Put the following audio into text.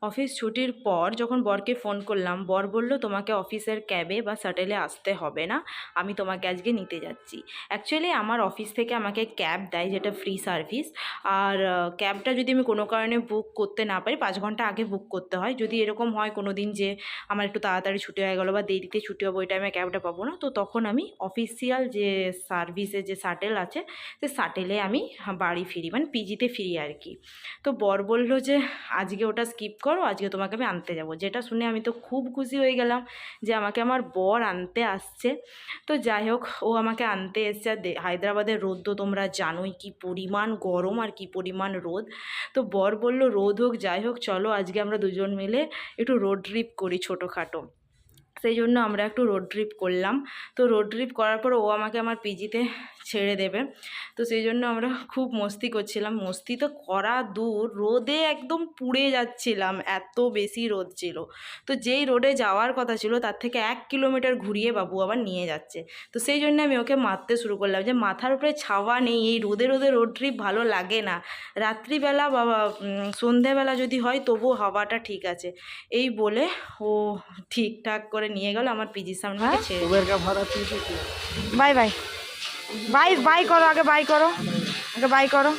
Office ছুটির পর যখন বরকে ফোন করলাম, বর বলল তোমাকে অফিসের ক্যাবে বা শাটেলে আসতে হবে না, আমি তোমাকে আজকে নিতে যাচ্ছি। অ্যাকচুয়ালি আমার অফিস থেকে আমাকে ক্যাব দেয়, যেটা ফ্রি সার্ভিস। আর ক্যাবটা যদি আমি কোনো কারণে বুক করতে না পারি, 5 ঘন্টা আগে বুক করতে হয়। যদি এরকম হয় কোনো দিন যে আমার একটু তাড়াতাড়ি ছুটি হয়ে গেলো বা দেরিতে ছুটি হবে, ওই টাইমে ক্যাবটা পাবো না, তো তখন আমি অফিসিয়াল যে সার্ভিসে যে শাটেল আছে, সে শাটেলে আমি বাড়ি ফিরি, মানে পিজিতে ফিরি আর কি। তো বর বলল যে আজকে ওটা স্কিপ করো, আজকে তোমাকে আমি আনতে যাব। যেটা শুনে আমি তো খুব খুশি হয়ে গেলাম যে আমাকে আমার বর আনতে আসছে। তো যাই হোক, ও আমাকে আনতে এসছে। আর হায়দ্রাবাদের রোদ তো তোমরা জানোই কি পরিমাণ গরম আর কি পরিমাণ রোদ। তো বর বলল রোদ হোক যাই হোক, চলো আজকে আমরা দুজন মিলে একটু রোড ট্রিপ করি ছোটোখাটো। সেই জন্য আমরা একটু রোড ট্রিপ করলাম। তো রোড ট্রিপ করার পর ও আমাকে আমার পিজিতে ছেড়ে দেবে। তো সেই জন্য আমরা খুব মস্তি করছিলাম। মস্তি তো করা দূর, রোদে একদম পুড়ে যাচ্ছিলাম, এত বেশি রোদ ছিল। তো যেই রোডে যাওয়ার কথা ছিল তার থেকে 1 কিলোমিটার ঘুরিয়ে বাবু আবার নিয়ে যাচ্ছে। তো সেই জন্য আমি ওকে মারতে শুরু করলাম যে মাথার উপরে ছাওয়া নেই, এই রোদে রোদে রোড ট্রিপ ভালো লাগে না। রাত্রিবেলা বা সন্ধেবেলা যদি হয় তবু হাওয়াটা ঠিক আছে। এই বলে ও ঠিকঠাক করে নিয়ে গেল আমার পিজির সামনে থেকে ছেড়ে। বাই বাই বাই বাই করো, আগে বাই করো, আগে বাই করো।